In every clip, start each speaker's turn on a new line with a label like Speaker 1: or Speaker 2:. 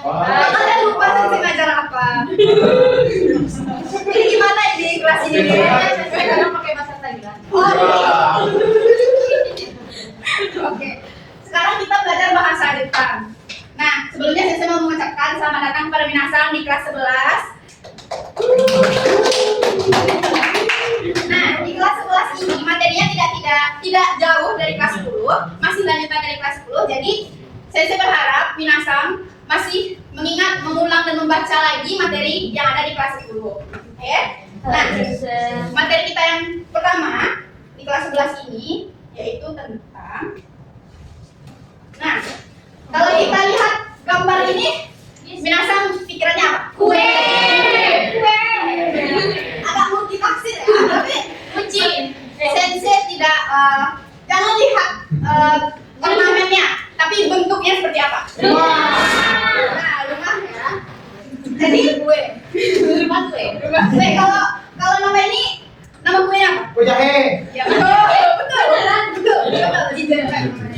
Speaker 1: Kalian lupa sensei ngajar apa? Ini gimana ini kelas ini? Saya kadang pakai bahasa Thailand. Oke. Sekarang kita belajar bahasa Jepang. Nah, sebelumnya saya mau mengucapkan selamat datang kepada minasan di kelas 11. Nah, di kelas 11 ini materinya tidak jauh dari kelas 10, masih lanjutan dari kelas 10. Jadi, saya berharap minasan masih mengingat, mengulang dan membaca lagi materi yang ada di kelas 10. Oke? Nah, materi kita yang pertama di kelas 11 ini yaitu tentang. Nah, kalau kita lihat gambar ini, minasan pikirannya apa? Kue. Agak multitafsir ya, tapi kunci sensei tidak jangan lihat ornamennya, tapi bentuknya seperti apa? Nah, rumah ya. Jadi kue. Rumah kue. Kalau nama ini, nama kuenya apa?
Speaker 2: Kue jahe.
Speaker 1: Ya betul.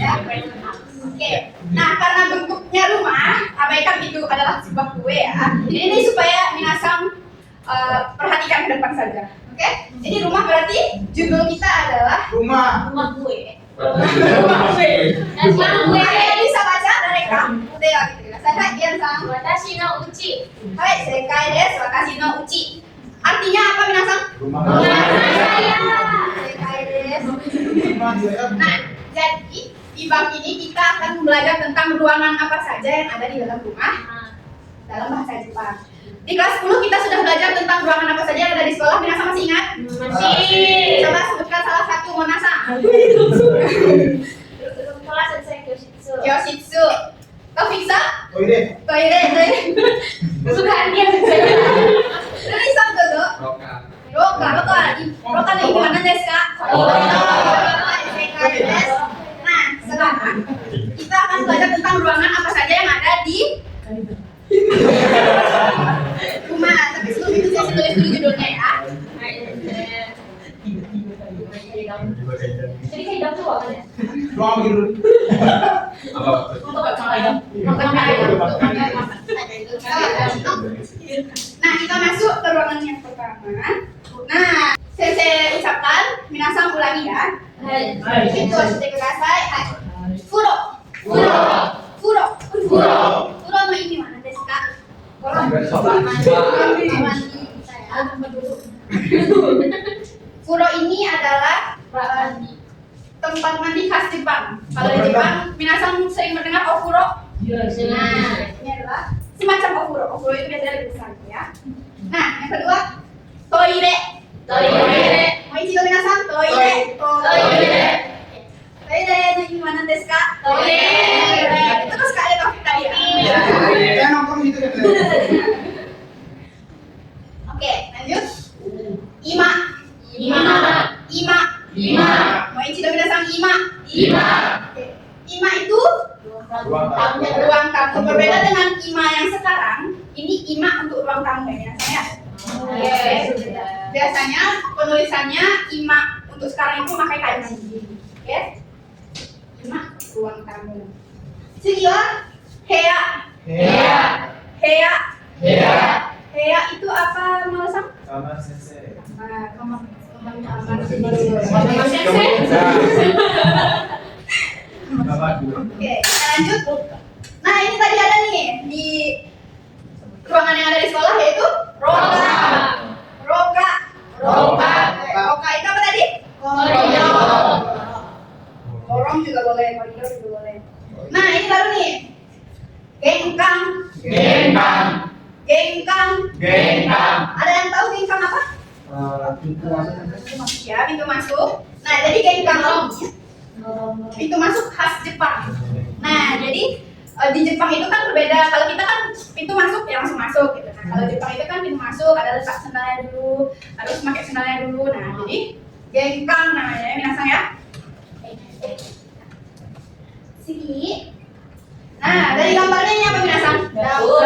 Speaker 1: Ya. Oke. Nah, karena bentuknya rumah, abaikan itu adalah sebuah kue ya. Jadi ini supaya minasan perhatikan ke depan saja. Oke? Jadi rumah berarti judul kita adalah
Speaker 2: Rumah
Speaker 1: kue.
Speaker 2: Rumah kue.
Speaker 1: Ada bisa baca mereka? Udah gitu. Saya Ian-san.
Speaker 3: Watashi no uchi.
Speaker 1: Hai, sekai desu. Watashi no uchi. Artinya apa minasan?
Speaker 2: Rumah
Speaker 1: Sekai desu.
Speaker 2: saya.
Speaker 1: Nah, jadi di bab ini kita akan belajar tentang ruangan apa saja yang ada di dalam rumah dalam bahasa Jepang. Di kelas 10 kita sudah belajar tentang ruangan apa saja yang ada di sekolah. Minasan masih ingat?
Speaker 3: Masih.
Speaker 1: Coba sebutkan salah satu monasa.
Speaker 3: Kelas sensei Kyoshitsu.
Speaker 1: Kyoshitsu. Tofisa?
Speaker 2: Toire.
Speaker 1: Toire.
Speaker 3: Kesukaan dia sensei.
Speaker 1: Tulisan dodo. Roka. Roka ini gimana desu ka? Sekai desu. Nah, sekarang kita akan belajar tentang ruangan apa saja yang ada di rumah. Tapi sebelum itu saya tulis dulu judulnya ya.
Speaker 3: Jadi kayak dapur ruangan ya?
Speaker 2: Ruang begini dulu.
Speaker 3: Untuk kayak
Speaker 1: Nah, kita masuk ke ruangan yang pertama. Nah, saya ucapkan, minasan ulangi ya. Itu sudah kudasai. Furo. No ini mana desu ka? Furo ini adalah tempat mandi khas Jepang. Kalau di Jepang, minasan sering mendengar ofuro. Nah, ini adalah semacam ofuro. Ofuro itu biasanya lebih besar ya. Nah, yang kedua, toire. Mau ichido minasan, toire. Toire no ini mana desu ka? Itu kan sekali topik tadi ya.
Speaker 2: Saya nongkrong gitu ya.
Speaker 1: Oke, lanjut. Ima. Mau ichido minasan ima. Oke. Ima itu ruang tamu. Berbeda dengan ima yang sekarang. Ini ima untuk ruang tamu ya saya. Biasanya penulisannya ima untuk sekarang itu pakai kanji. Oke. Ima ruang tamu. Tsugi wa heya. Heya itu apa Malasang?
Speaker 2: Kamar sensei.
Speaker 1: Kamar Oke, kita lanjut. Nah, ini tadi ada nih di ruangan yang ada di sekolah yaitu Roka itu apa tadi? Lorong juga boleh, koridor juga boleh. Nah, ini baru nih. Gengkang. Ada yang tahu gengkang apa?
Speaker 2: Pintu masuk.
Speaker 1: Ya, pintu masuk. Nah, jadi gengkang ini pintu masuk khas Jepang. Nah, jadi di Jepang itu kan berbeda. Kalau kita kan pintu masuk ya langsung masuk gitu. Nah, kalau Jepang itu kan pintu masuk ada letak sendalnya dulu, harus pakai sendalnya dulu. Nah, jadi gengkang namanya minasan ya. Sini. Nah, dari gambarnya ini apa minasan? Dapur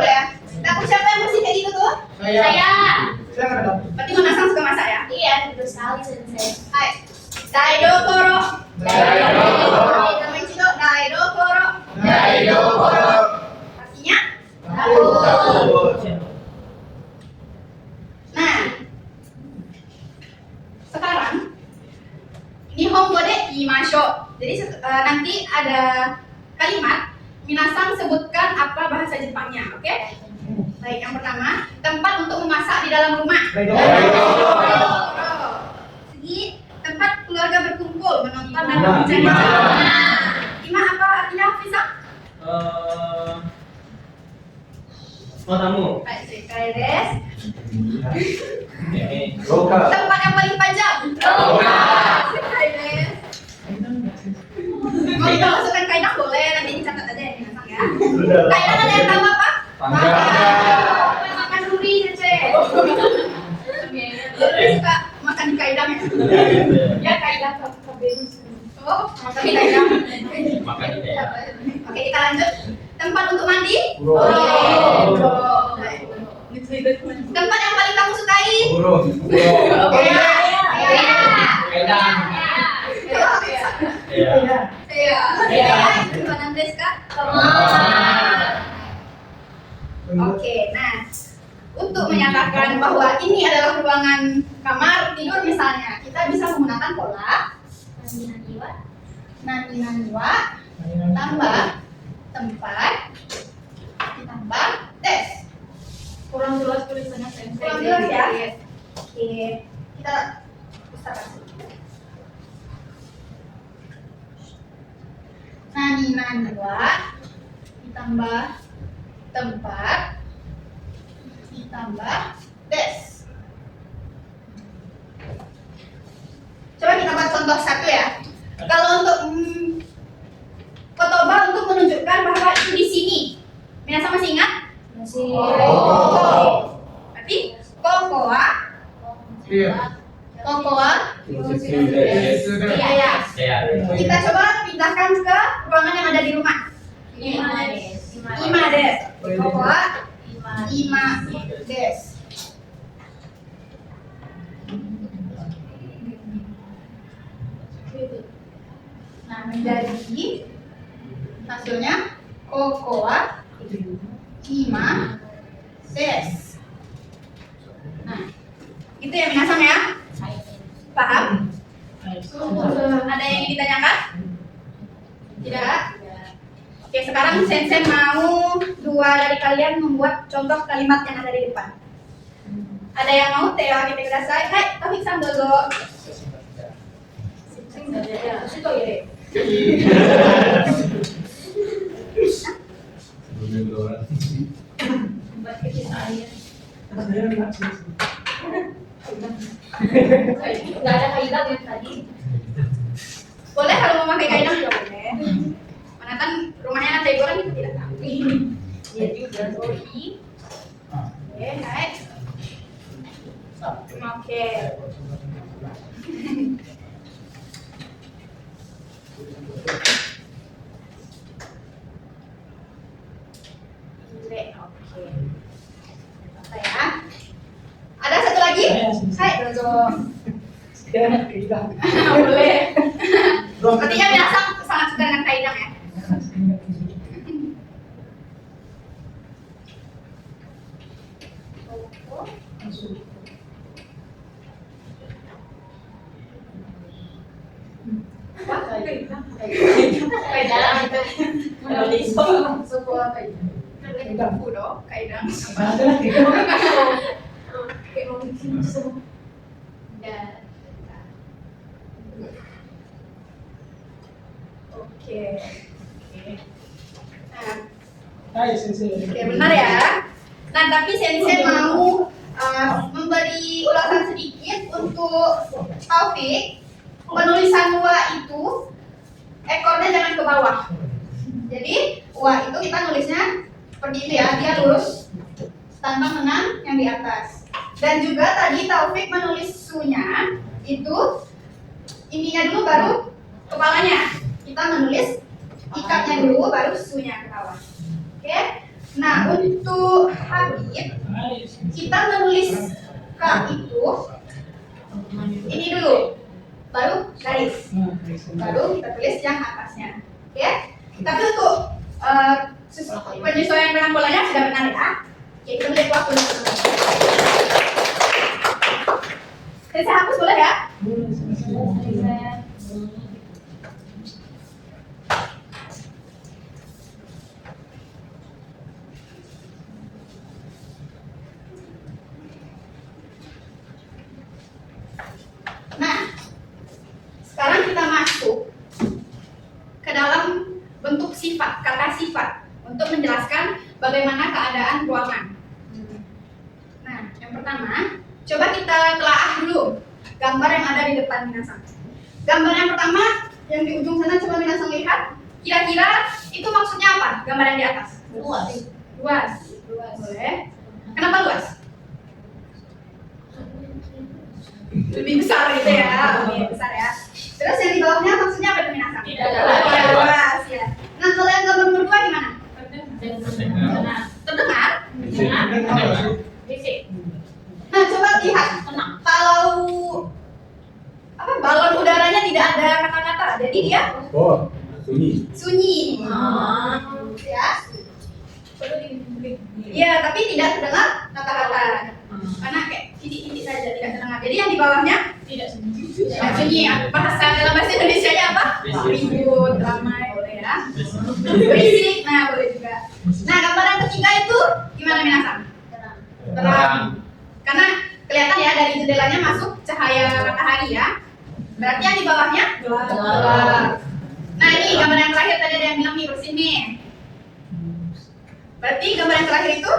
Speaker 1: ya. Dapur siapa yang bersih kayak gitu tuh?
Speaker 3: Saya.
Speaker 2: Saya nggak ada dapur.
Speaker 1: Berarti minasan suka masak ya?
Speaker 3: Iya, betul sekali sensei.
Speaker 1: Hai. Daidokoro. Nama Ichido, daidokoro. ikimasho. Jadi nanti ada kalimat minasang sebutkan apa bahasa Jepangnya, oke? Baik, yang pertama, tempat untuk memasak di dalam rumah. Segi, tempat keluarga berkumpul menonton dan berbincang. Ima apa artinya, Fisa?
Speaker 4: tamu.
Speaker 1: Baik, Kaides.
Speaker 2: Loka.
Speaker 1: Tempat yang paling panjang. Kaides. Mau kita masukkan kaidang boleh, nanti dicatat aja ya, minasang ya. Kaidang ada yang tahu apa?
Speaker 2: Tangga.
Speaker 1: Makan duri, Cece. Lebih suka makan di kaidang ya? Ya, kaidang oh, makan di kaidang.
Speaker 4: Makan di kaidang.
Speaker 1: Oke, kita lanjut. Tempat untuk mandi?
Speaker 2: Bro.
Speaker 1: Tempat yang paling kamu sukai?
Speaker 2: Bro.
Speaker 1: Oke.
Speaker 4: Kaidang. Iya.
Speaker 1: Iya. Gimana Des, Kak? Oke, nah untuk menyatakan bahwa ini adalah ruangan kamar tidur misalnya, kita bisa menggunakan pola nani-naniwa tambah tempat ditambah des.
Speaker 3: Kurang jelas tulisannya
Speaker 1: Kurang jelas ya? Oke, kita bisa kasih. Nani-naniwa ditambah tempat ditambah des. Coba kita buat contoh satu ya. Kalau untuk kotoba untuk menunjukkan bahwa itu di sini. Minasang masih ingat?
Speaker 3: masih
Speaker 1: Berarti kokoa,
Speaker 2: Iya.
Speaker 1: kokoa. Iya ya.
Speaker 4: Iya.
Speaker 1: Kita coba pindahkan ke ruangan yang ada di rumah. Ima des. Kokoa ima des. Nah, menjadi hasilnya kokoa ima des. Nah, itu ya minasang ya. Paham? Ada yang ingin ditanyakan? Tidak? Oke, sekarang Sensei mau dua dari kalian membuat contoh kalimat yang ada di depan. Ada yang mau? Teo kita kudasai. Hai, Taufik san dozo.
Speaker 3: nggak ada kaidang yang tadi.
Speaker 1: Boleh kalau mau pakai kaidang juga boleh. Mana kan rumahnya anak saya orang itu tidak tahu.
Speaker 3: Iya juga, sorry.
Speaker 1: Oke, hai. Oke. Oke. Apa ya? Ada satu lagi? Hai, dozo. Boleh. Sepertinya biasa sangat suka dengan kaidang ya. Wah, kaidang.
Speaker 3: Sebuah kaidang.
Speaker 1: Udo, kaidang. Oke. Oke, benar ya. Nah, tapi Sensei mau memberi ulasan sedikit untuk Taufik. Penulisan wa itu ekornya jangan ke bawah. Jadi wa itu kita nulisnya seperti itu ya, dia lurus tanpa menang yang di atas. Dan juga tadi Taufik menulis su-nya itu ininya dulu baru kepalanya. Kita menulis ikatnya dulu baru su-nya ke bawah. Oke. Nah, untuk Habib kita menulis k itu ini dulu. Baru garis. Baru kita tulis yang atasnya. Oke. Tapi untuk penyesuaian dengan polanya sudah benar ya. Oke, kita beli waktu dulu. Saya hapus boleh ya? gambar yang ada di depan Minasang. Gambar yang pertama yang di ujung sana coba Minasang lihat. Kira-kira itu maksudnya apa? Gambar yang di atas.
Speaker 3: Luas.
Speaker 1: Luas. Boleh. Kenapa luas? Lebih besar gitu ya. Lebih besar ya. Terus yang di bawahnya maksudnya apa tuh Minasang?
Speaker 3: Tidak
Speaker 1: Luas ya. Nah, kalau yang gambar nomor 2 gimana? Terdengar?
Speaker 3: Bisik.
Speaker 1: Nah, coba lihat. Kalau apa balon udaranya tidak ada kata-kata, jadi dia
Speaker 2: Oh, sunyi.
Speaker 1: sunyi. Ya. Iya, tapi tidak terdengar kata-kata. Karena kayak titik-titik saja tidak terdengar. Jadi yang di bawahnya
Speaker 3: Tidak
Speaker 1: tidak sunyi. Bahasa dalam bahasa Indonesianya apa? Ribut, ramai, boleh ya. Berisik, nah boleh juga. Nah, gambar yang ketiga itu gimana Minasang? Terang. Karena kelihatan ya dari jendelanya masuk cahaya matahari ya. Berarti yang di bawahnya gelap. Nah, ini gambar yang terakhir tadi ada yang bilang nih bersih nih. Berarti gambar yang terakhir itu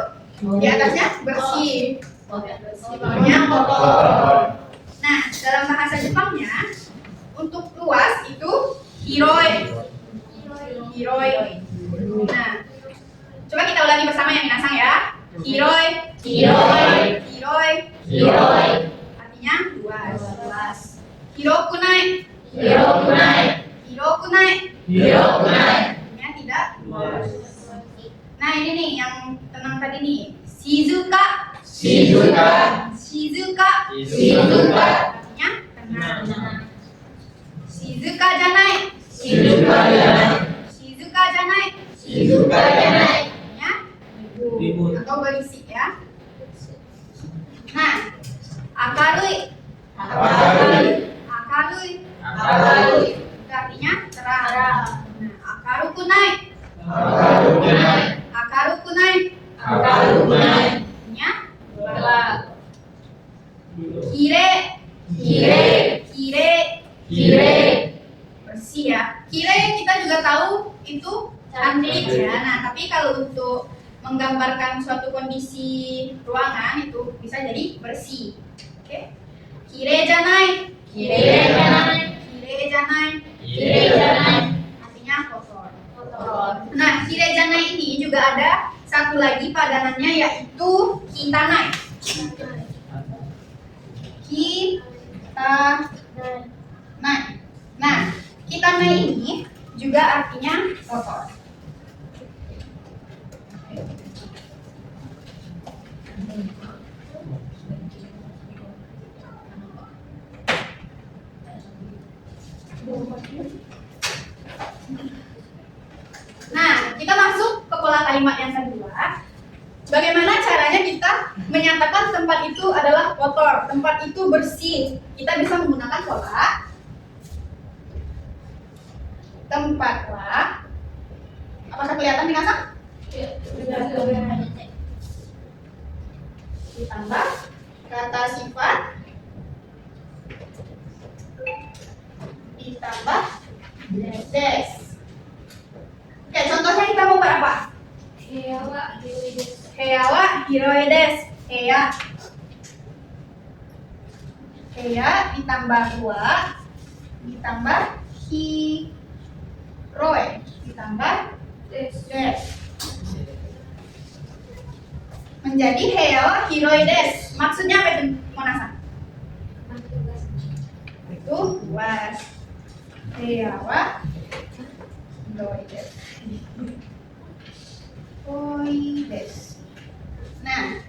Speaker 1: di atasnya bersih, di bawahnya kotor. Nah, dalam bahasa Jepangnya untuk luas itu hiroi. Hiroi. Nah, coba kita ulangi bersama ya Minasang ya. Hiroi. Hiroi. Artinya luas. Hirokunai. Artinya tidak luas. Nah, ini nih yang tenang tadi nih. Shizuka. Artinya tenang. Shizuka janai. Artinya ribut atau berisik ya. Nah, akarui. Itu artinya terang. Nah, akarukunai. Artinya gelap. Kire. Bersih ya. Kire kita juga tahu itu cantik ya. Nah, tapi kalau untuk menggambarkan suatu kondisi ruangan itu bisa jadi bersih. Oke. Kire janai. Artinya kotor. Nah, kire janai ini juga ada satu lagi padanannya yaitu kitanai. Nah, kitanai ini juga artinya kotor. Nah, kita masuk ke pola kalimat yang kedua. Bagaimana caranya kita menyatakan tempat itu adalah kotor, tempat itu bersih? Kita bisa menggunakan pola tempatlah. Apakah kelihatan Minasang? Ditambah kata sifat, ditambah des. Oke, contohnya kita mau berapa? Heawa hiroides. Heya ditambah 2 ditambah hiroi ditambah des. Menjadi heawa hiroides. Maksudnya apa itu Monasa? Itu luas. Heawa hiroides. Nah,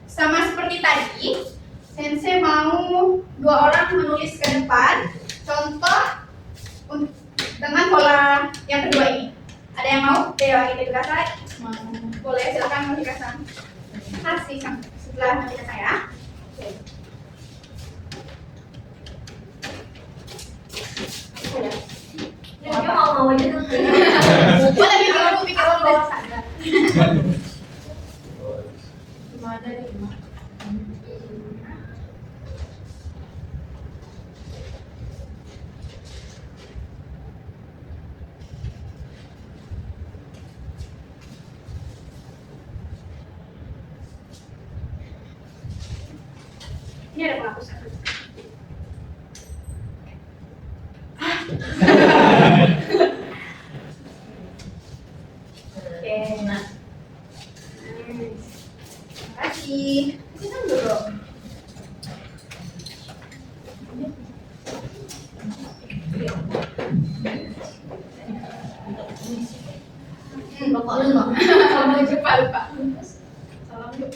Speaker 1: sama seperti tadi, Sensei mau 2 orang menulis ke depan contoh dengan pola yang kedua ini. Ada yang mau? Dewa kita juga saya. Boleh, silakan menunjukkan. Kasih setelah menunjukkan saya.
Speaker 3: Dia mau aja tuh.
Speaker 1: Boleh pikir dulu dari sana.
Speaker 3: Gimana nih?
Speaker 1: Ini ada penghapusan. Oke, nah. Terima kasih. Silakan dulu.
Speaker 3: Lupa lupa.
Speaker 1: Lupa. Salam yuk.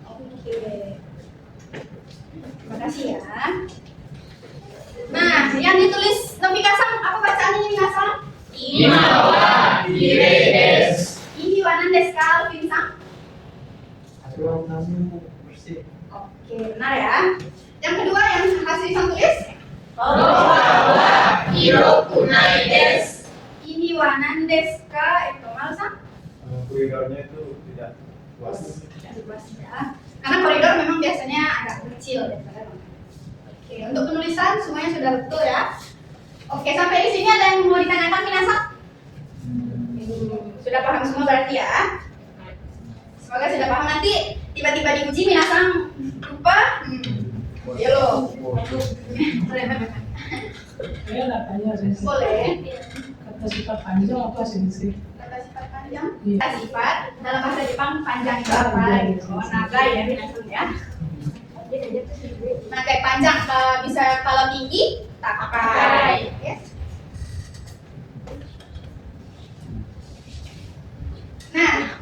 Speaker 1: Oke. Terima kasih ya. Nah, yang ditulis Novikasang, apa bacaannya Novikasang?
Speaker 4: Imawa ire desu.
Speaker 1: Ini wanan desu ka, Alvin-san?
Speaker 2: Aturan namanya bersih.
Speaker 1: Oke, benar ya. Yang kedua yang Hasri-san tulis?
Speaker 4: Rokawa hirokunai desu.
Speaker 1: Ini wanan desu ka, itu Mal-san?
Speaker 2: Koridornya itu tidak luas.
Speaker 1: Luas ya. Karena koridor memang biasanya agak kecil daripada rumah. Oke, untuk penulisan semuanya sudah betul ya. Oke, sampai di sini ada yang mau ditanyakan Minasan? Sudah paham semua berarti ya? Semoga sudah paham. Nanti tiba-tiba diuji Minasan lupa. Ya lo.
Speaker 5: Saya nak tanya sensei,
Speaker 1: Boleh.
Speaker 5: kata sifat panjang apa sensei?
Speaker 1: Kata sifat panjang.
Speaker 5: Iya.
Speaker 1: Kata sifat dalam bahasa Jepang panjang itu apa? Oh, naga ya Minasan ya. Naga panjang bisa kalau tinggi takai. Ya. Nah,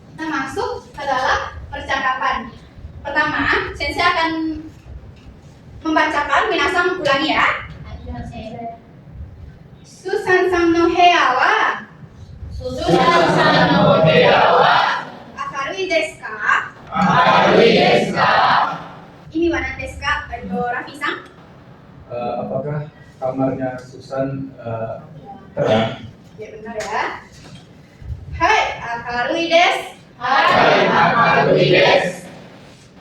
Speaker 1: kita masuk ke dalam percakapan. Pertama, sensei akan membacakan, Minasan ulangi ya. Susan-san no heya wa
Speaker 4: Susan-san no heya wa
Speaker 1: akarui desu ka?
Speaker 4: akarui desu ka?
Speaker 1: Ini wa nan desu ka? Raffi-san?
Speaker 2: Apakah kamarnya Susan terang?
Speaker 1: Ya benar ya. Hai, akarui desu.
Speaker 4: Hai, akarui desu.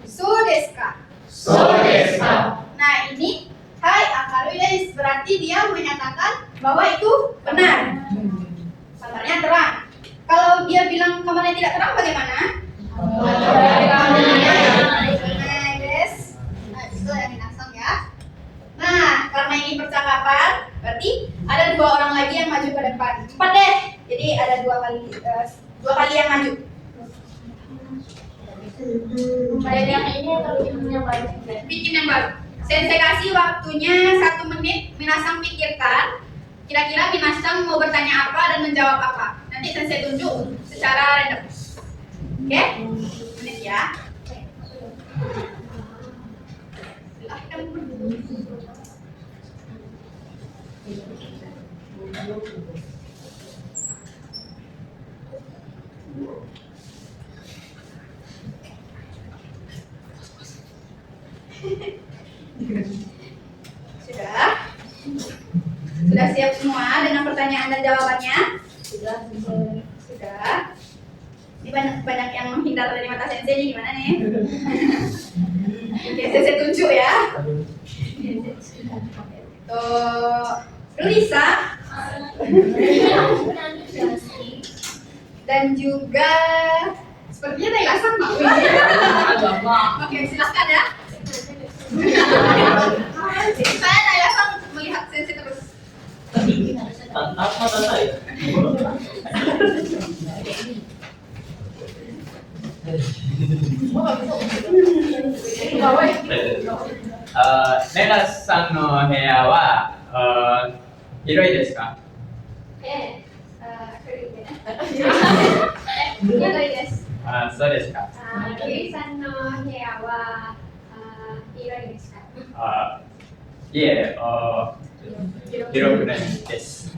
Speaker 1: So desu ka?
Speaker 4: So desu ka?
Speaker 1: Nah ini hai akarui desu berarti dia menyatakan bahwa itu benar. Kamarnya terang. Kalau dia bilang kamarnya tidak terang bagaimana? Nah, desu. Nah, itu yang Minasan ya. Nah, karena ini percakapan, berarti ada dua orang lagi yang maju ke depan. 4 deh. Jadi ada dua kali yang maju.
Speaker 3: Kayak yang ini atau yang baru?
Speaker 1: Bikin yang baru. Sensei kasih waktunya 1 menit. Minasan pikirkan. Kira-kira Minasan mau bertanya apa dan menjawab apa. Nanti sensei tunjuk secara random. Oke? Menit ya. Silahkan. Sudah? Sudah siap semua dengan pertanyaan dan jawabannya? Sudah. Ini banyak yang menghindar dari mata sensei ini gimana nih? Oke, sensei tunjuk ya. Tuh, Rulisa dan juga sepertinya Nailasan mau. Oke, silahkan ya. Saya Nailasan melihat sensei terus.
Speaker 4: Tantang mata saya. Nena-san no heya wa hiroi desu ka? So desu ka?いえ、広くないです。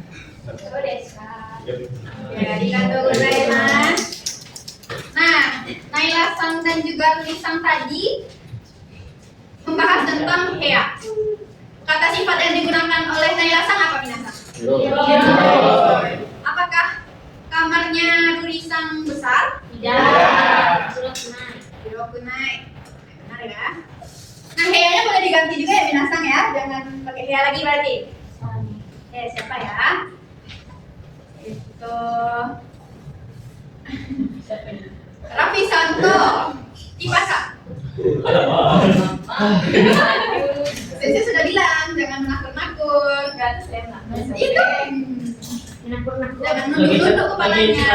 Speaker 1: Ya, arigatou gozaimasu. Nah, Nailasan dan juga Rulisang tadi membahas tentang hea. Kata sifat yang digunakan oleh Nailasan apa Minasan? Apakah kamarnya Rulisang besar?
Speaker 3: Tidak.
Speaker 1: Hirokunai. Benar ya. Nah, heanya boleh diganti juga ya Minasang ya, jangan pakai Hea lagi berarti. Oke, siapa ya? Itu Raffi Santo Dipasang. Saya sudah bilang jangan menakut-nakut. Itu jangan nunduk-nunduk kepalanya.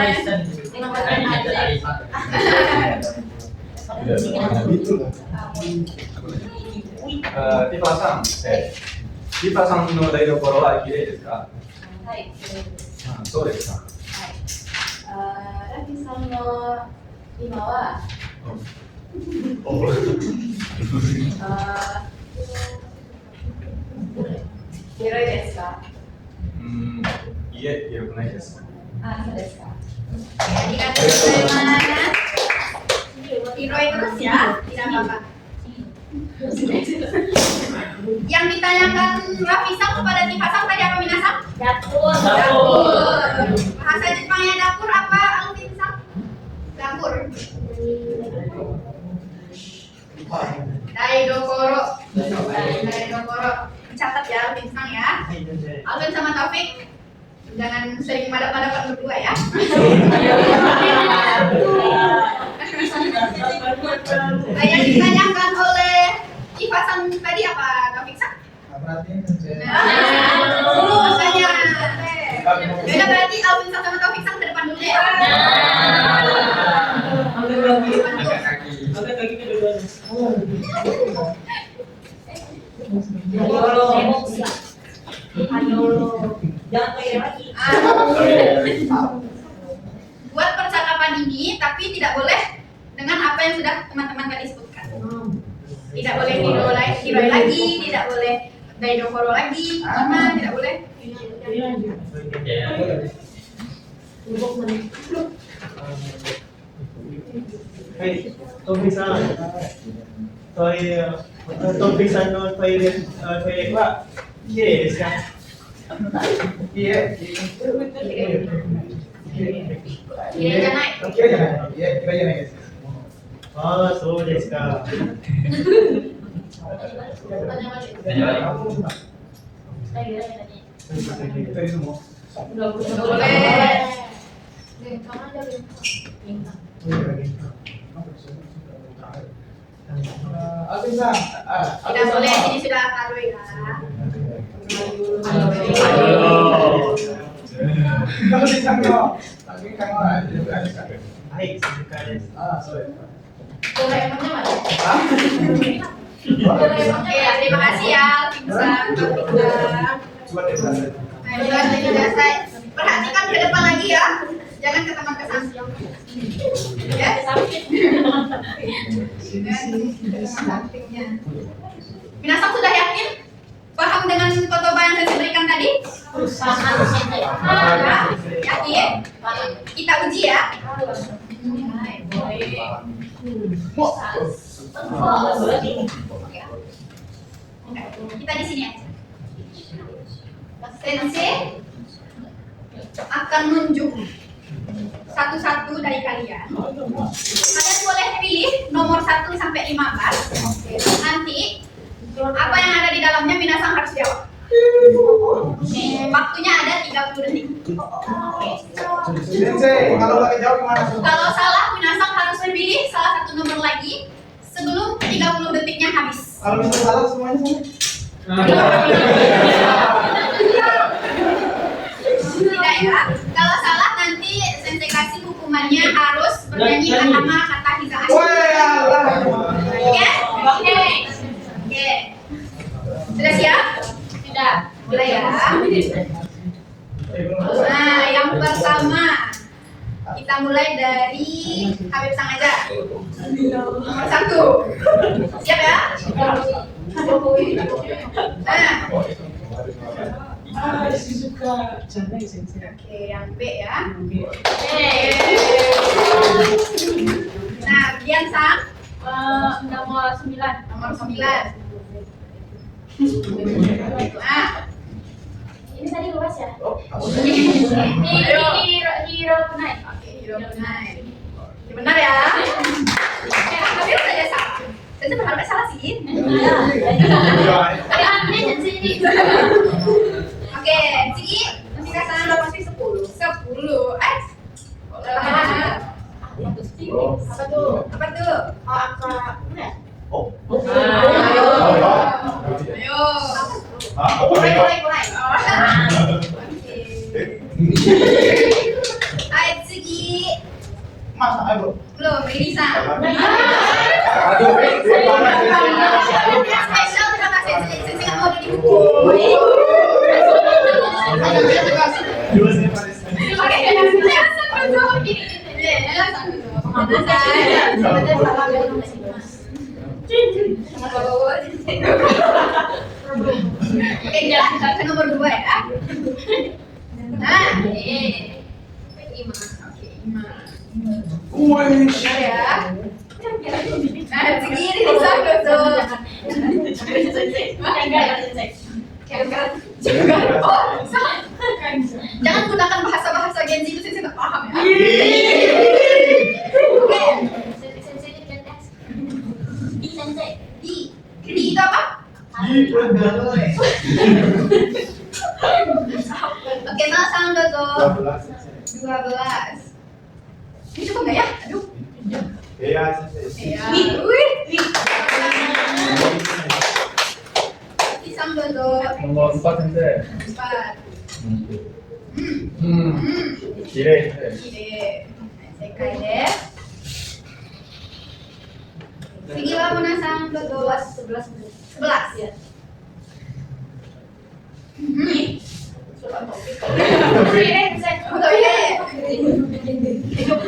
Speaker 2: Dipasang. Dipasang no daidokoro wa kirei desu ka?
Speaker 1: はい。
Speaker 2: そうですか。
Speaker 1: ラフィさんの今は、広いですか？
Speaker 2: いえ、広くないです。
Speaker 1: あ、そうですか。ありがとうございます。Hiroi terus ya, tidak apa-apa. Yang ditanyakan Rafisang kepada Dipasang tadi apa Minasang?
Speaker 3: Dapur.
Speaker 1: Dapur. Bahasa Jepangnya dapur apa Alfinsang? Dapur. Daidokoro. Daidokoro. Catat ya Alfinsang ya. Alvin sama Taufik, jangan sering madap-madapan berdua ya. Yang ditanyakan oleh Dipasang tadi apa Taufik Sang? Makanya. Yaudah berarti Alvin sama Taufik Sang ke depan dulu ya. Buat percakapan ini tapi tidak boleh dengan apa yang sudah teman-teman tadi sebutkan. Tidak boleh hiroi lagi, tidak boleh daidokoro lagi, karena tidak boleh.
Speaker 6: Hey, Tobi-san. Tobi-san no toilet wa kirei desu ka?
Speaker 2: いえ、
Speaker 1: 綺麗じゃない。
Speaker 2: 嫌いじゃない。いえ、嫌いじゃないです。
Speaker 6: ああ、そうですか。
Speaker 1: Nggak boleh. Tidak boleh, ini sudah taruh ya.
Speaker 6: Hai, suka desu.
Speaker 1: Doraemonnya mana? Oke, terima kasih ya, Alfinsang, Taufik. Ayo, selesai. Perhatikan ke depan lagi ya, jangan ke teman ke samping. Ya. Minasang sudah yakin? Paham dengan kotoba yang saya berikan tadi? Yakin? Kita uji ya. Kita di sini aja. Sensei akan nunjuk satu-satu dari kalian. Kalian boleh pilih nomor 1 sampai 15. Nanti apa yang ada di dalamnya Minasang harus jawab. Waktunya ada 30 detik.
Speaker 2: Sensei, kalau nggak jawab gimana?
Speaker 1: Kalau salah Minasang harus memilih salah satu nomor lagi sebelum 30 detiknya habis.
Speaker 2: Kalau bisa salah semuanya sama.
Speaker 1: Tidak ya. Kalau salah nanti sensei kasih hukumannya harus bernyanyi kata Hiza Ashi. Oke? Oke. Sudah siap? Sudah. Mulai ya. Nah, yang pertama kita mulai dari Habib Sang aja. Nomor 1. Siap ya? Nah,
Speaker 5: Shizuka janai sensei.
Speaker 1: oke, yang B ya.
Speaker 5: Oke.
Speaker 1: Nah, Dian Sang
Speaker 3: Nomor 9.
Speaker 1: nomor 9. Ah,
Speaker 3: Ini tadi luas ya? Hiro Kunai.
Speaker 1: oke, Hiro Kunai. Benar ya? Tapi saja salah. Saya berharap salah sih. lagi.
Speaker 3: Ini sensei.
Speaker 1: Oke, Ciki, minasan udah pasti 10. 10. Apa tuh? Apa tuh? Oh, angka.
Speaker 6: Oh.
Speaker 1: Ayo. Ayo. Mulai. Oke. Ayo, Ciki.
Speaker 6: Masa ayo.
Speaker 1: Belum, Melisa.
Speaker 2: Aduh,
Speaker 1: Spesial terima kasih Sensei nggak mau dihubung.
Speaker 6: Dua saya pada
Speaker 1: Oke, Oke, nomor 2 ya. Nah, Benar ya. Nah, segini disangkut tuh. Jangan gunakan bahasa-bahasa Gen Z itu saya tidak paham ya. Oke, di itu apa? Oke, nah sama tuh 12. Ini cukup nggak ya? Aduh.
Speaker 6: Iya,
Speaker 1: Iya. Wih. Isang tuh.
Speaker 2: nomor 4 sensei.
Speaker 1: 4.
Speaker 2: Kire.
Speaker 1: Ide. Sekai deh. Sige wa muna sa 11 ya.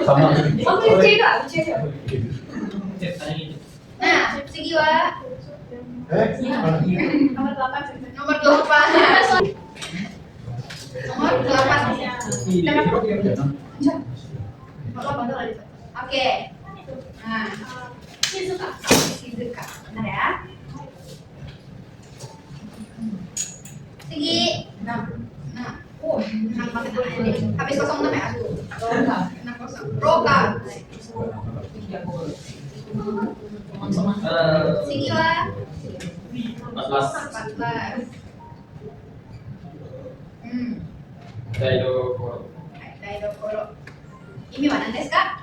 Speaker 2: Sama.
Speaker 1: Nah, sige wa nomor 8. Nomor 8. Oke. Nah, Shizuka. Benar ya? Sigi. Nah. Oh, 6 banget anaknya deh. Habis 06 ya? 6 Roka. Sigi wa 14. Daido Koro. Ini mana desu ka?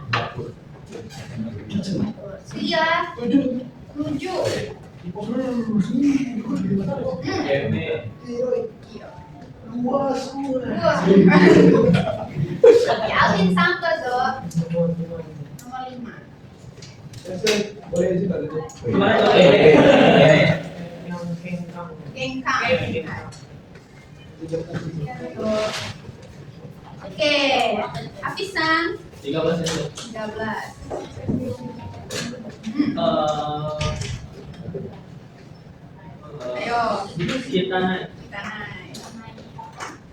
Speaker 1: Sigi wa 7. Alvin Santos nomor 5.
Speaker 2: Boleh sih tadi.
Speaker 1: Gengkang. Oke, Afisan 13. Ayo, kita naik.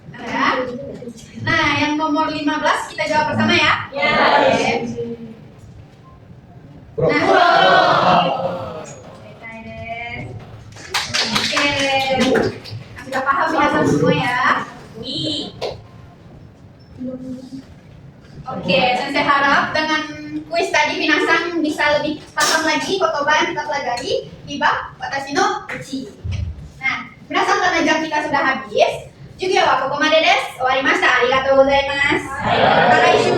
Speaker 1: Benar ya? Nah, yang nomor 15 kita jawab bersama ya?
Speaker 3: Ya.
Speaker 2: Bro.
Speaker 1: Nah, oke, sudah paham minasan semua ya? Oke, Sensei harap dengan kuis tadi minasan bisa lebih paham lagi kotoban kita pelajari di bab watashi no uchi. Nah, minasan karena jam kita sudah habis, juga wa kokomade desu. Owarimashita. Arigatou gozaimasu. Mata laishu.